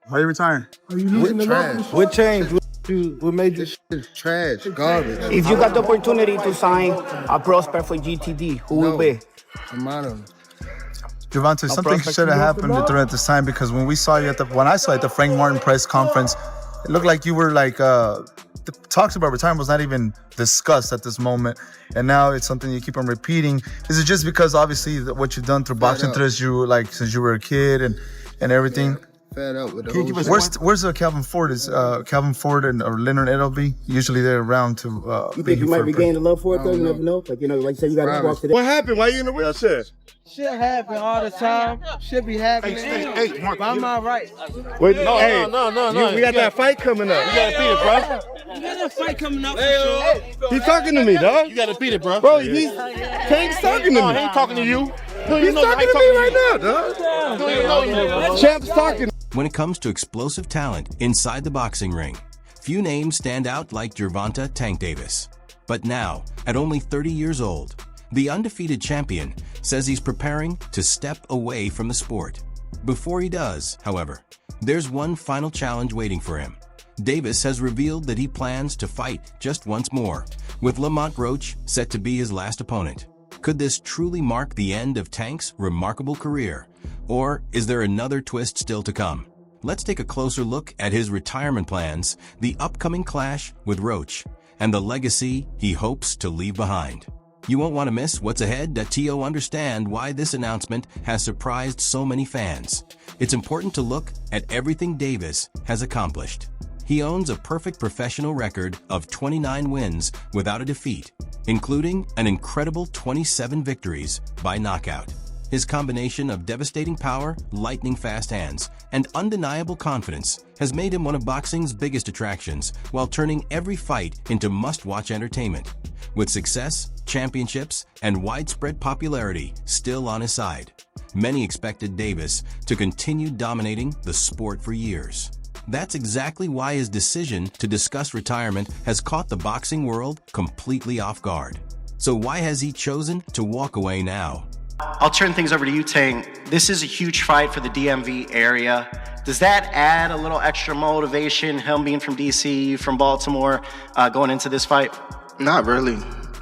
Why are you retiring? Are you losing the love? What changed? What made you? This shit is trash, garbage. If you got the opportunity to sign a prospect for GTD, who will be? I'm out of them. Gervonta, something should have happened during this time because when I saw you at the Frank Martin press conference, it looked like you were like the talks about retirement was not even discussed at this moment, and now it's something you keep on repeating. Is it just because obviously what you've done through boxing since you were a kid and everything? Fed up with the Where's Calvin Ford? Is Calvin Ford or Leonard Edelby? Usually they're around to. You think you might regain the love for it though? You never know. Like like you said, you got to walk today. What happened? Why you in the wheelchair? Shit happen all the time. Shit be happening. Hey, Mark, but I'm all right. Wait, no. We got that fight coming up. You gotta beat it, bro. You got that fight coming up for sure. He's talking to me, dog. You gotta beat it, bro. Bro, Tank's talking to me. No, he ain't talking to you. He's talking to me right now, dog. Champ's talking. When it comes to explosive talent inside the boxing ring, few names stand out like Gervonta "Tank" Davis. But now, at only 30 years old, the undefeated champion says he's preparing to step away from the sport. Before he does, however, there's one final challenge waiting for him. Davis has revealed that he plans to fight just once more, with Lamont Roach set to be his last opponent. Could this truly mark the end of Tank's remarkable career? Or is there another twist still to come? Let's take a closer look at his retirement plans, the upcoming clash with Roach, and the legacy he hopes to leave behind. You won't want to miss what's ahead. To understand why this announcement has surprised so many fans. It's important to look at everything Davis has accomplished. He owns a perfect professional record of 29 wins without a defeat, including an incredible 27 victories by knockout. His combination of devastating power, lightning-fast hands, and undeniable confidence has made him one of boxing's biggest attractions while turning every fight into must-watch entertainment. With success, championships, and widespread popularity still on his side, many expected Davis to continue dominating the sport for years. That's exactly why his decision to discuss retirement has caught the boxing world completely off guard. So why has he chosen to walk away now? I'll turn things over to you, Tang. This is a huge fight for the DMV area. Does that add a little extra motivation, him being from DC, from Baltimore, going into this fight? Not really.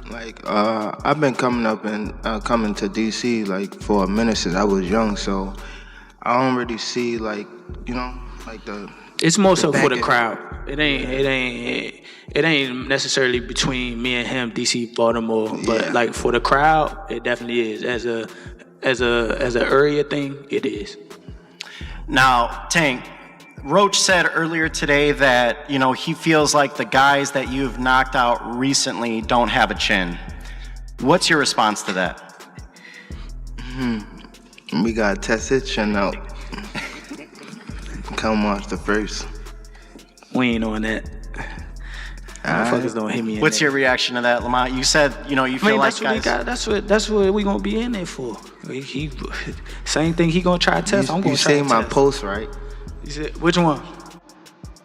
Like, I've been coming up and coming to DC like for a minute since I was young, so I don't really see like the. It's more so for the crowd. It ain't necessarily between me and him, DC, Baltimore, but like for the crowd, it definitely is. As a area thing, it is. Now, Tank, Roach said earlier today that he feels like the guys that you've knocked out recently don't have a chin. What's your response to that? We gotta test his chin out. Come watch the first. We ain't on that. Motherfuckers don't hit me. What's your reaction to that, Lamont? You said you feel like guys. That's what we gonna be in there for. He same thing. He gonna try to test. I'm gonna try to test. You seen my post, right? You said which one?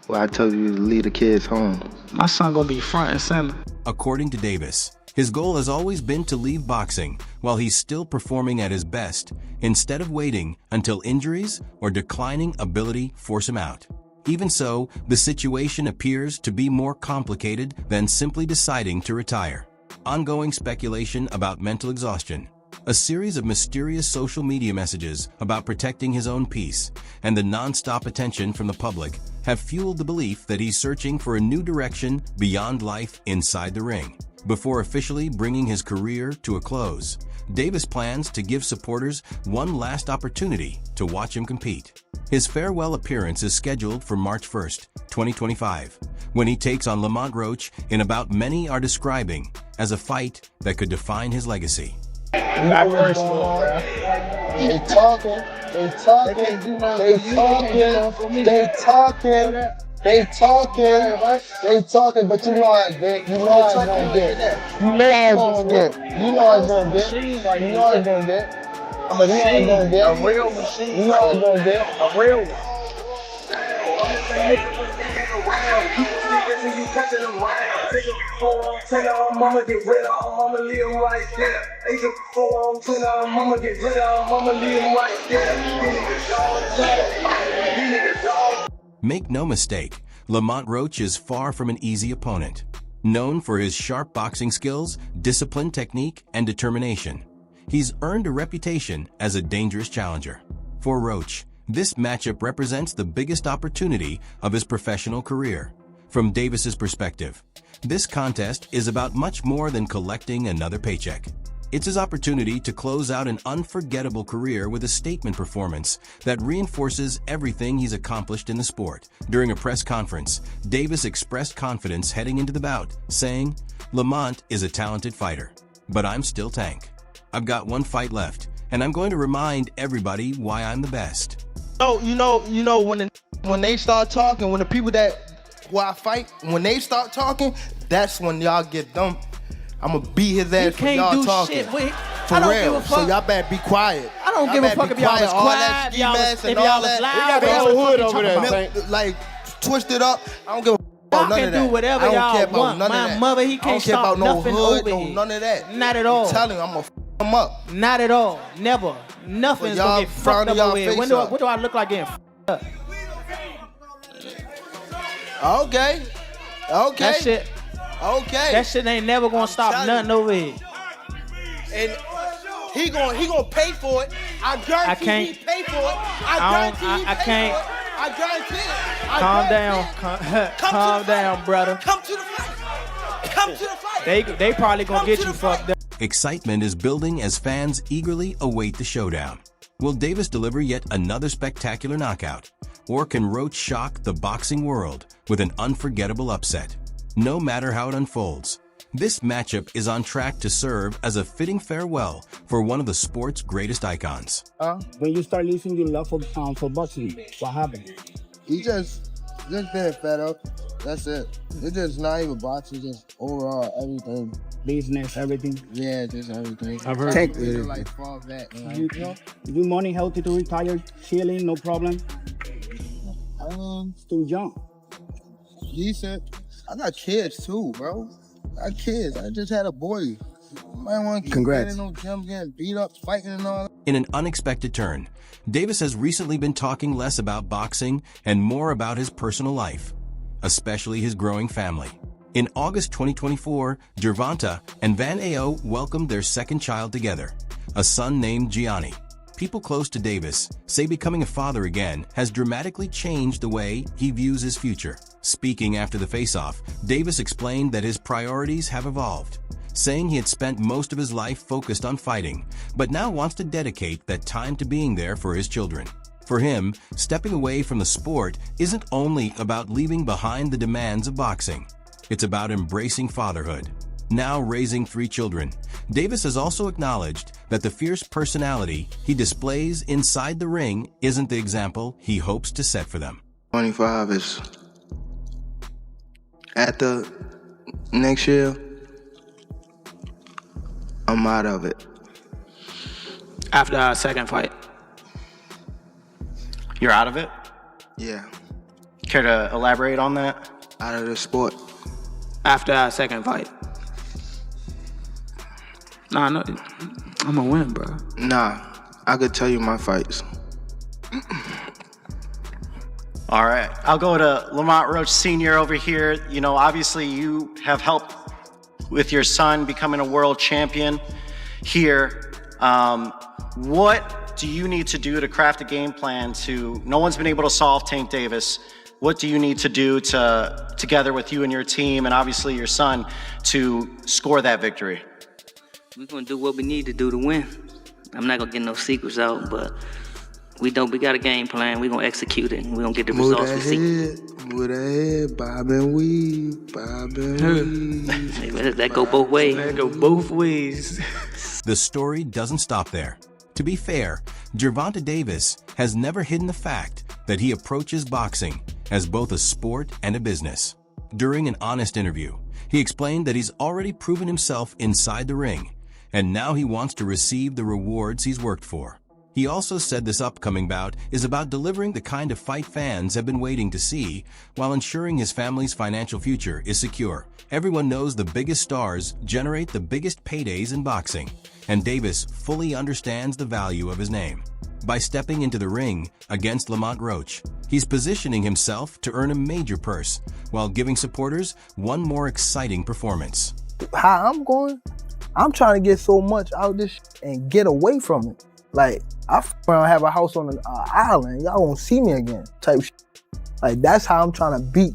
Well, I told you to leave the kids home. My son gonna be front and center. According to Davis, his goal has always been to leave boxing while he's still performing at his best, instead of waiting until injuries or declining ability force him out. Even so, the situation appears to be more complicated than simply deciding to retire. Ongoing speculation about mental exhaustion, a series of mysterious social media messages about protecting his own peace, and the non-stop attention from the public have fueled the belief that he's searching for a new direction beyond life inside the ring. Before officially bringing his career to a close, Davis plans to give supporters one last opportunity to watch him compete. His farewell appearance is scheduled for March 1st, 2025, when he takes on Lamont Roach in about many are describing as a fight that could define his legacy. They talking, but you know I did. You know I done did. You know I done did. You know I done did. You know I done did. I'm a real machine. You know I done did. A real one. Mama get rid of mama live right there. 8 mama get rid of mama live right there. Make no mistake, Lamont Roach is far from an easy opponent. Known for his sharp boxing skills, disciplined technique, and determination, he's earned a reputation as a dangerous challenger. For Roach, this matchup represents the biggest opportunity of his professional career. From Davis's perspective, this contest is about much more than collecting another paycheck. It's his opportunity to close out an unforgettable career with a statement performance that reinforces everything he's accomplished in the sport. During a press conference, Davis expressed confidence heading into the bout, saying, "Lamont is a talented fighter, but I'm still Tank. I've got one fight left, and I'm going to remind everybody why I'm the best." Oh, you know, when they start talking, when the people who I fight, when they start talking, that's when y'all get dumped. I'm gonna beat his ass for y'all talking. For real. So y'all better be quiet. I don't give a fuck if y'all was quiet, if y'all was loud. We got the whole hood over there. Like, twist it up. I don't give a fuck about none of that. Y'all can do whatever y'all want. My mother, he can't stop nothing over here. None of that. Not at all. I'm telling you, I'm gonna f him up. Not at all. Never. Nothing's gonna get fucked up over here. What do I look like getting fucked up? Okay. That shit. Okay. That shit ain't never gonna stop nothing over here. And he gonna pay for it. I guarantee he pay for it. I guarantee it. Calm down. Calm down, brother. Come to the fight. Come to the fight. They probably gonna get you fucked up. Excitement is building as fans eagerly await the showdown. Will Davis deliver yet another spectacular knockout? Or can Roach shock the boxing world with an unforgettable upset? No matter how it unfolds, this matchup is on track to serve as a fitting farewell for one of the sport's greatest icons. When you start losing your love for boxing, what happened? He just been fed up. That's it. It's just not even boxing, just overall everything. Business, everything. Yeah, just everything. I've heard. Take it. Like fall back. You money healthy to retire, chilling, no problem. Still young. Decent. I got kids too, bro. I got kids. I just had a boy. Might want to keep getting no gym, getting beat up, fighting and all that. In an unexpected turn, Davis has recently been talking less about boxing and more about his personal life, especially his growing family. In August 2024, Gervonta and Van Ao welcomed their second child together, a son named Gianni. People close to Davis say becoming a father again has dramatically changed the way he views his future. Speaking after the face-off, Davis explained that his priorities have evolved, saying he had spent most of his life focused on fighting, but now wants to dedicate that time to being there for his children. For him, stepping away from the sport isn't only about leaving behind the demands of boxing. It's about embracing fatherhood. Now raising 3 children, Davis has also acknowledged that the fierce personality he displays inside the ring isn't the example he hopes to set for them. 25 is after next year, I'm out of it. After our second fight. You're out of it? Yeah, Care to elaborate on that? out of the sport. After our second fight. Nah, no, I'm gonna win, bro. Nah, I could tell you my fights. All right, I'll go to Lamont Roach Sr. over here. You know, obviously you have helped with your son becoming a world champion here. What do you need to do to craft a game plan to, no one's been able to solve Tank Davis. What do you need to do to, together with you and your team and obviously your son, to score that victory? We're gonna do what we need to do to win. I'm not gonna get no secrets out, but we got a game plan. We're gonna execute it, and we're gonna get the results we seek. Move that head, bob and weave, bob and weave. That go both ways. That go both ways. The story doesn't stop there. To be fair, Gervonta Davis has never hidden the fact that he approaches boxing as both a sport and a business. During an honest interview, he explained that he's already proven himself inside the ring, and now he wants to receive the rewards he's worked for. He also said this upcoming bout is about delivering the kind of fight fans have been waiting to see, while ensuring his family's financial future is secure. Everyone knows the biggest stars generate the biggest paydays in boxing, and Davis fully understands the value of his name. By stepping into the ring against Lamont Roach, he's positioning himself to earn a major purse while giving supporters one more exciting performance. How I'm going, I'm trying to get so much out of this and get away from it. Like, I have a house on an island. Y'all won't see me again type shit. Like, that's how I'm trying to beat.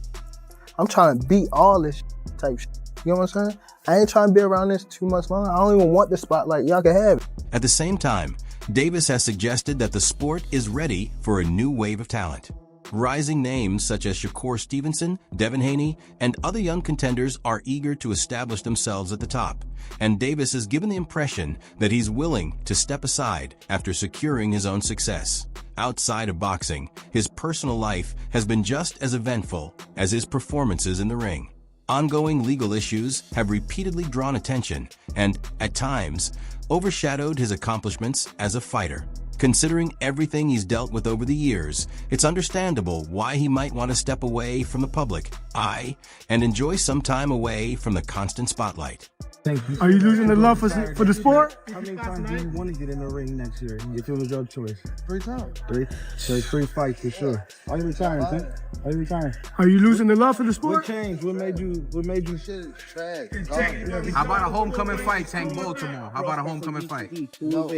I'm trying to beat all this type shit. You know what I'm saying? I ain't trying to be around this too much longer. I don't even want the spotlight. Y'all can have it. At the same time, Davis has suggested that the sport is ready for a new wave of talent. Rising names such as Shakur Stevenson, Devin Haney, and other young contenders are eager to establish themselves at the top, and Davis has given the impression that he's willing to step aside after securing his own success. Outside of boxing, his personal life has been just as eventful as his performances in the ring. Ongoing legal issues have repeatedly drawn attention and, at times, overshadowed his accomplishments as a fighter. Considering everything he's dealt with over the years, it's understandable why he might want to step away from the public eye and enjoy some time away from the constant spotlight. Thank you. Are you losing the love for the sport? How many times do you want to get in the ring next year and get your drug choice? 3 times. 3? So 3 fights for sure. Are you retiring, Tank? Are you retiring? Are you losing the love for the sport? What changed? What made you shit is trash? How about a homecoming fight, Tank Baltimore? How about a homecoming fight? No.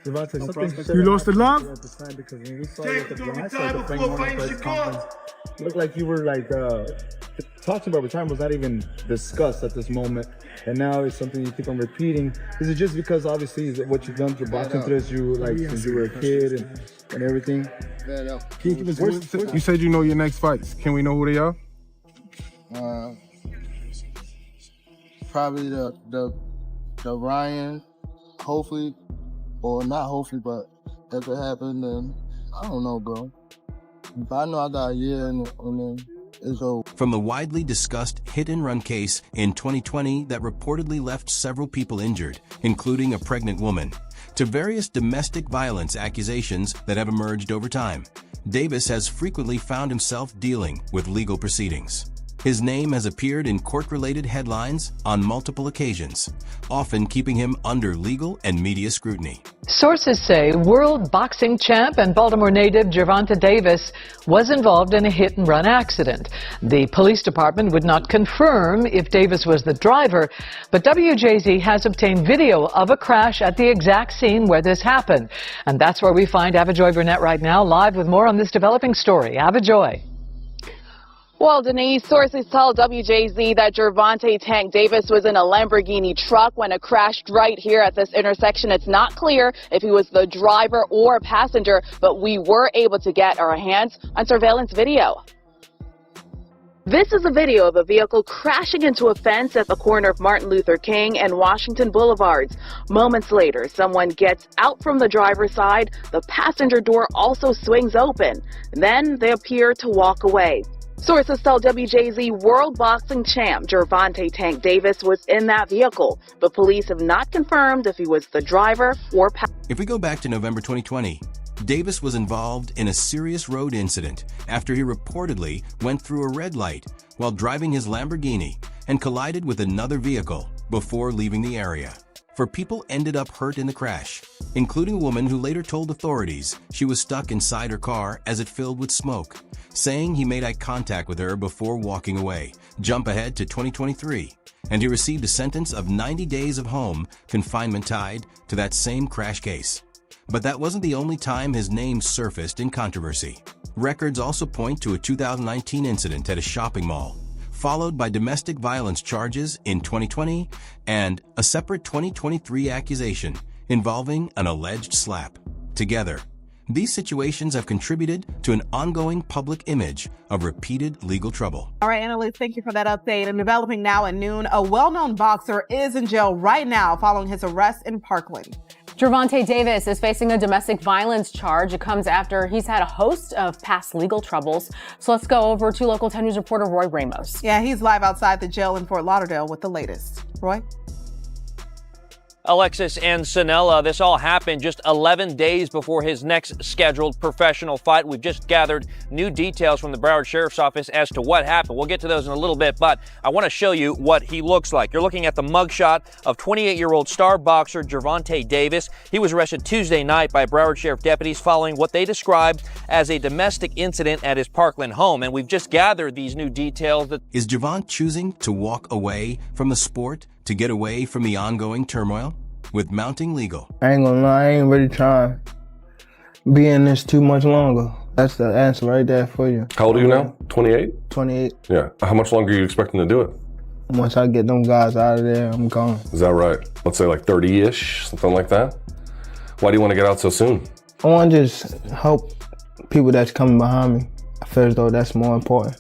You lost the love? Because when we saw you at the Frank Warren press conference, it looked like you were like, talking about retirement was not even discussed at this moment, and now it's something you keep on repeating. Is it just because obviously what you've done to boxing through you, like since you were a kid and everything? You said you know your next fights. Can we know who they are? Probably the Ryan, hopefully. Or not hopefully, but if it happened, then I don't know, bro. But I know I got a year and then it's over. From the widely discussed hit-and-run case in 2020 that reportedly left several people injured, including a pregnant woman, to various domestic violence accusations that have emerged over time, Davis has frequently found himself dealing with legal proceedings. His name has appeared in court-related headlines on multiple occasions, often keeping him under legal and media scrutiny. Sources say world boxing champ and Baltimore native Gervonta Davis was involved in a hit-and-run accident. The police department would not confirm if Davis was the driver, but WJZ has obtained video of a crash at the exact scene where this happened. And that's where we find Avajoy Burnett right now, live with more on this developing story. Avajoy. Well, Denise, sources tell WJZ that Gervonta Tank Davis was in a Lamborghini truck when it crashed right here at this intersection. It's not clear if he was the driver or passenger, but we were able to get our hands on surveillance video. This is a video of a vehicle crashing into a fence at the corner of Martin Luther King and Washington Boulevards. Moments later, someone gets out from the driver's side. The passenger door also swings open. Then they appear to walk away. Sources tell WJZ world boxing champ Gervonta Tank Davis was in that vehicle, but police have not confirmed if he was the driver or passenger. If we go back to November 2020, Davis was involved in a serious road incident after he reportedly went through a red light while driving his Lamborghini and collided with another vehicle before leaving the area. 4 people ended up hurt in the crash, including a woman who later told authorities she was stuck inside her car as it filled with smoke, saying he made eye contact with her before walking away. Jump ahead to 2023, and he received a sentence of 90 days of home confinement tied to that same crash case. But that wasn't the only time his name surfaced in controversy. Records also point to a 2019 incident at a shopping mall, followed by domestic violence charges in 2020 and a separate 2023 accusation involving an alleged slap. Together, these situations have contributed to an ongoing public image of repeated legal trouble. All right, Annalise, thank you for that update. And developing now at noon, a well-known boxer is in jail right now following his arrest in Parkland. Gervonta Davis is facing a domestic violence charge. It comes after he's had a host of past legal troubles. So let's go over to Local 10 News reporter Roy Ramos. Yeah, he's live outside the jail in Fort Lauderdale with the latest. Roy? Alexis and Sanella, this all happened just 11 days before his next scheduled professional fight. We've just gathered new details from the Broward Sheriff's Office as to what happened. We'll get to those in a little bit, but I want to show you what he looks like. You're looking at the mugshot of 28-year-old star boxer Gervonta Davis. He was arrested Tuesday night by Broward Sheriff deputies following what they described as a domestic incident at his Parkland home, and we've just gathered these new details. Is Gervonta choosing to walk away from the sport to get away from the ongoing turmoil? With mounting legal. I ain't gonna lie, I ain't really trying to be in this too much longer. That's the answer right there for you. How old are you now? 28? 28. Yeah. How much longer are you expecting to do it? Once I get them guys out of there, I'm gone. Is that right? Let's say like 30-ish, something like that? Why do you want to get out so soon? I want to just help people that's coming behind me. I feel as though that's more important.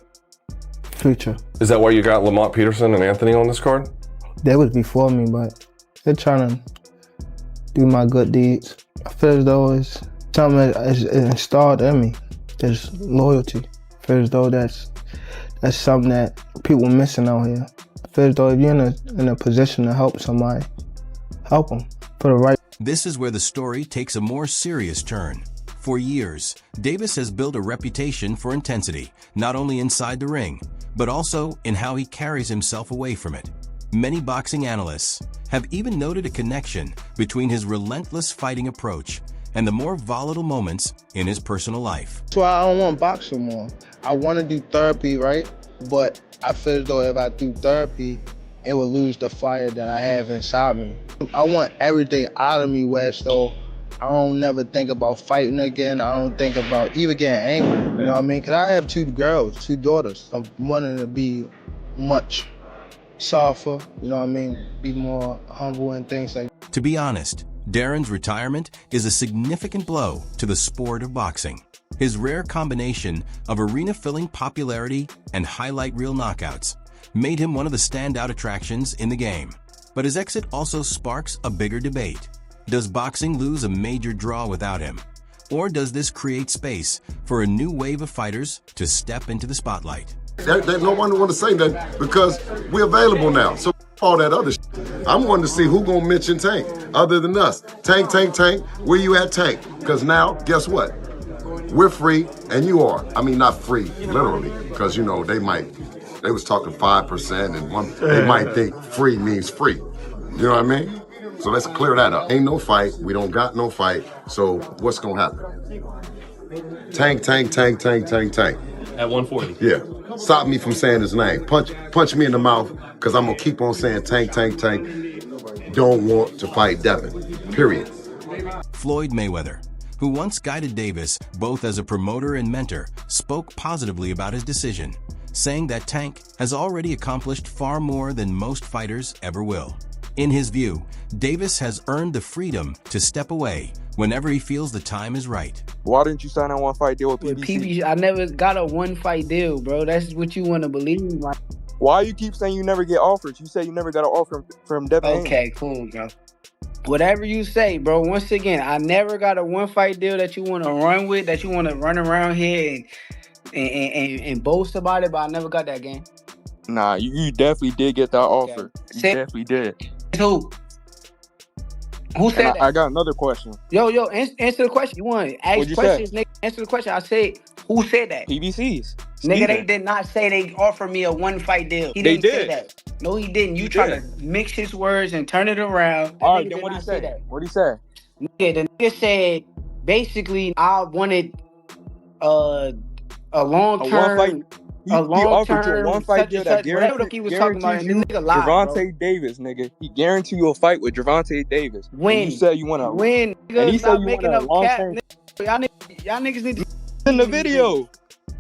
Future. Is that why you got Lamont Peterson and Anthony on this card? They was before me, but they're trying to do my good deeds. I feel as though it's something that is installed in me. There's loyalty. I feel as though that's something that people are missing out here. I feel as though if you're in a position to help somebody, help them for the right. This is where the story takes a more serious turn. For years, Davis has built a reputation for intensity, not only inside the ring, but also in how he carries himself away from it. Many boxing analysts have even noted a connection between his relentless fighting approach and the more volatile moments in his personal life. That's why I don't want to box no more. I want to do therapy, right? But I feel as though if I do therapy, it will lose the fire that I have inside me. I want everything out of me where so I don't never think about fighting again. I don't think about even getting angry, you know what I mean? Because I have 2 girls, 2 daughters. I'm wanting to be much softer, you know what I mean? Be more humble and things like that. To be honest, Darren's retirement is a significant blow to the sport of boxing. His rare combination of arena-filling popularity and highlight reel knockouts made him one of the standout attractions in the game. But his exit also sparks a bigger debate. Does boxing lose a major draw without him? Or does this create space for a new wave of fighters to step into the spotlight? No one want to say that because we're available now. So all that other shit. I'm wanting to see who gonna mention Tank other than us. Tank, where you at, Tank? Because now, guess what? We're free and you are. I mean, not free, literally, because you know, they was talking 5% and they might think free means free. You know what I mean? So let's clear that up. Ain't no fight, we don't got no fight, so what's gonna happen? Tank. At 140. Yeah. Stop me from saying his name. Punch me in the mouth, because I'm going to keep on saying Tank. Don't want to fight Devin. Period. Floyd Mayweather, who once guided Davis both as a promoter and mentor, spoke positively about his decision, saying that Tank has already accomplished far more than most fighters ever will. In his view, Davis has earned the freedom to step away whenever he feels the time is right. Why didn't you sign a 1-fight deal with PBC? I never got a 1-fight deal, bro. That's what you want to believe. Like, why you keep saying you never get offers? You say you never got an offer from Devin. Okay, cool, bro. Whatever you say, bro. Once again, I never got a 1-fight deal that you want to run with, that you want to run around here and boast about it, but I never got that game. Nah, you definitely did get that offer. You definitely did. Who said that? I got another question. Yo, answer the question. You want to ask questions, nigga? Answer the question. I said, who said that? PBC's. Nigga, they did not say they offered me a 1-fight deal. He didn't say that. No, he didn't. You try to mix his words and turn it around. All right, then what he said? What'd he say? Nigga, the nigga said, basically, I wanted a long-term... He offered you a 1-fight deal that guarantees you Gervonta Davis, nigga. He guaranteed you a fight with Gervonta Davis. When? You said you want to win. And he said you want a long-term... Y'all niggas need to... in the video.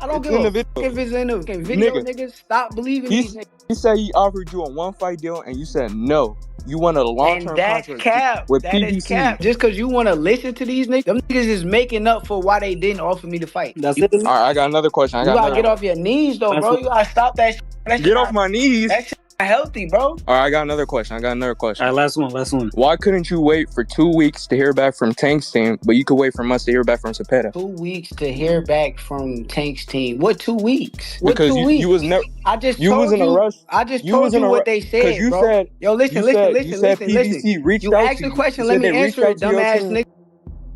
I don't give a fuck if it's in the video, niggas. Stop believing these niggas. He said he offered you a 1-fight deal and you said no. You want a long-term contract with PBC. That is cap. Just because you want to listen to these niggas, them niggas is making up for why they didn't offer me the fight. All right, I got another question. You gotta get off your knees, though, bro. You gotta stop that shit. Get off my knees. That shit healthy, bro. All right, I got another question. All right, last one. Why couldn't you wait for 2 weeks to hear back from Tank's team, but you could wait for months to hear back from Cepeda? 2 weeks to hear back from Tank's team. What 2 weeks? Because you was never. I just you told was in you. a rush. I just told you what they said, Because you bro. said. Yo, listen. You said PBC reached You out asked to the you. question. You Let said me they reached answer it, out to your dumbass team. nigga.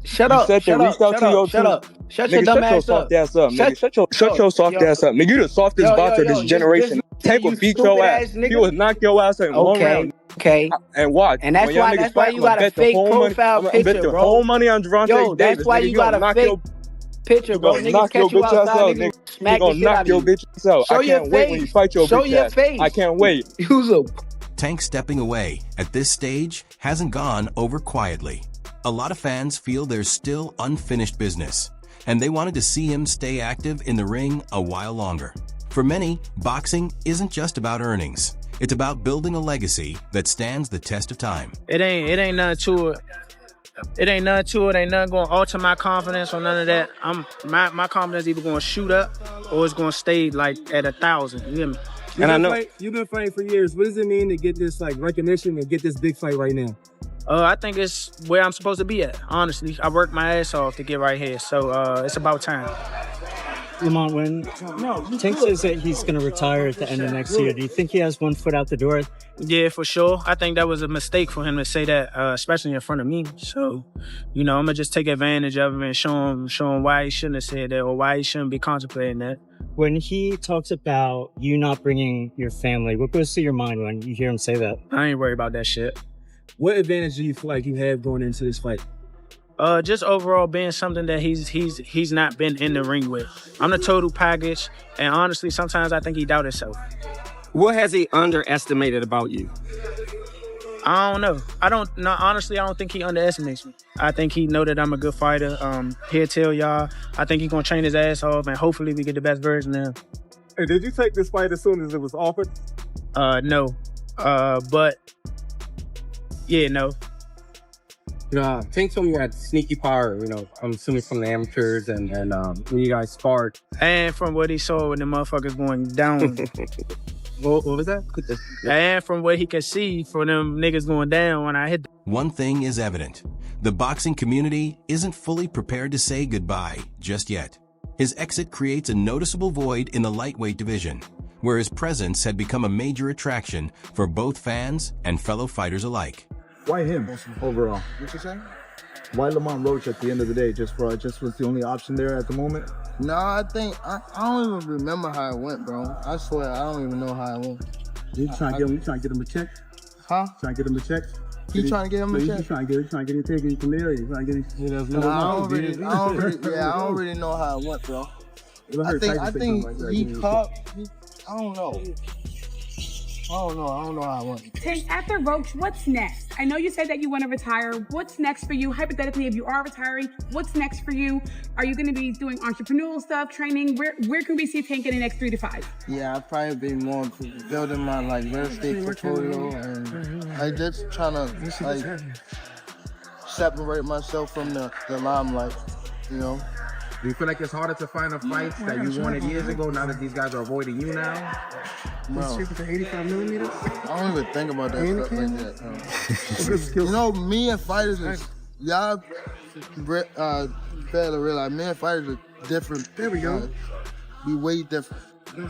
Shut You up. said they reached out to your Shut team. up. Shut Nigga, your dumb shut your ass soft up. ass up, nigga. Shut your soft ass up, nigga. You the softest boxer of this generation. Tank will beat your ass. He will knock your ass in 1 round. Okay. And watch. And that's why you got a fake profile picture, bro. I'm bet the whole money on Gervonta Yo, Davis. that's why you got a fake picture, bro. Niggas catch you outside, niggas smack the shit out of you. Bitch ass out. I can't wait when you fight your Show bitch your ass. face. I can't wait. Tank stepping away at this stage hasn't gone over quietly. A lot of fans feel there's still unfinished business, and they wanted to see him stay active in the ring a while longer. For many, boxing isn't just about earnings. It's about building a legacy that stands the test of time. It ain't nothing to it. Ain't nothing going to alter my confidence or none of that. My confidence either going to shoot up or it's going to stay like at 1,000. You hear me? You've been fighting for years. What does it mean to get this like recognition and get this big fight right now? I think it's where I'm supposed to be at, honestly. I worked my ass off to get right here, so it's about time. Lamont, when Tank says that he's going to retire at the end of next year, do you think he has one foot out the door? Yeah, for sure. I think that was a mistake for him to say that, especially in front of me. So, I'm going to just take advantage of him and show him why he shouldn't have said that or why he shouldn't be contemplating that. When he talks about you not bringing your family, what goes through your mind when you hear him say that? I ain't worried about that shit. What advantage do you feel like you have going into this fight? Just overall being something that he's not been in the ring with. I'm the total package, and honestly, sometimes I think he doubt himself. What has he underestimated about you? I don't know. Honestly, I don't think he underestimates me. I think he know that I'm a good fighter. He'll tell y'all. I think he's gonna train his ass off, and hopefully we get the best version of him. Hey, did you take this fight as soon as it was offered? No. But yeah, no. Tank told me you had sneaky power, I'm assuming from the amateurs and when you guys sparred. And from what he saw when the motherfuckers going down. What was that? And from what he could see for them niggas going down when I hit them. One thing is evident. The boxing community isn't fully prepared to say goodbye just yet. His exit creates a noticeable void in the lightweight division, where his presence had become a major attraction for both fans and fellow fighters alike. Why him overall? What you saying? Why Lamont Roach at the end of the day? Just was the only option there at the moment? No, I think I don't even remember how it went, bro. I swear I don't even know how it went. You trying to get him a check? Huh? Trying to get him a check? He trying to get him a check? He's trying to get him taken from there. He's trying to get him. I don't really know how it went, bro. I think he caught. I don't know. I don't know how it went. Tank, after Roach, what's next? I know you said that you want to retire. What's next for you? Hypothetically, if you are retiring, what's next for you? Are you going to be doing entrepreneurial stuff, training? Where can we see Tank in the next 3 to 5? Yeah, I'll probably be more building my real estate portfolio and just trying to separate myself from the limelight, Do you feel like it's harder to find a fight that you wanted years ago now that these guys are avoiding you now? Bro, 85 millimeters? I don't even think about that stuff like that. Me and fighters y'all fail to realize me and fighters are different. There we go. We way different.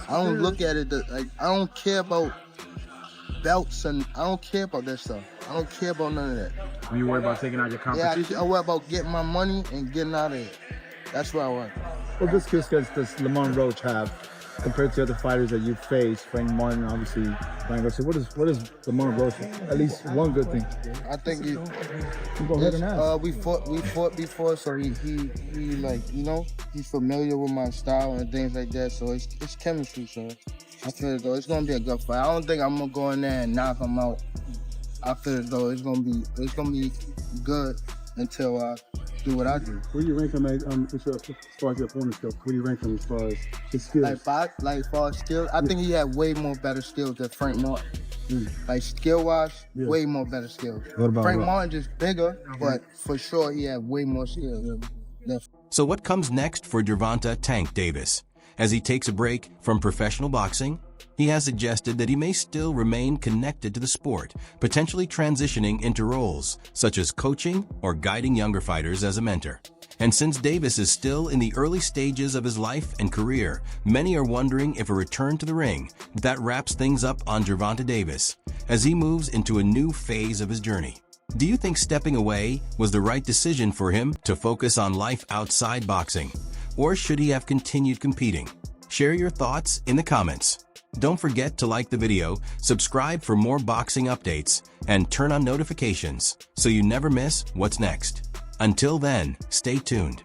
I don't look at it I don't care about belts and I don't care about that stuff. I don't care about none of that. When you worry about taking out your competition? Yeah, I worry about getting my money and getting out of it. That's what I want. What good skills does Lamont Roach have compared to other fighters that you face? Frank Martin, obviously, Ryan Garcia. What is Lamont Roach? At least one good thing. I think you go ahead and ask. We fought before, so he he's familiar with my style and things like that. So it's chemistry. So I feel as though it's gonna be a good fight. I don't think I'm gonna go in there and knock him out. I feel as though it's gonna be good until I do what I do. Where do you rank him as far as your opponent skills? Where do you rank him as far as his skills? As far as skills, I think he had way more better skills than Frank Martin. Skill-wise, way more better skills. What about Frank Martin just bigger, but for sure he had way more skills. So what comes next for Gervonta "Tank" Davis as he takes a break from professional boxing He has suggested that he may still remain connected to the sport, potentially transitioning into roles such as coaching or guiding younger fighters as a mentor. And since Davis is still in the early stages of his life and career, many are wondering if a return to the ring that wraps things up on Gervonta Davis as he moves into a new phase of his journey. Do you think stepping away was the right decision for him to focus on life outside boxing? Or should he have continued competing? Share your thoughts in the comments. Don't forget to like the video, subscribe for more boxing updates, and turn on notifications so you never miss what's next. Until then, stay tuned.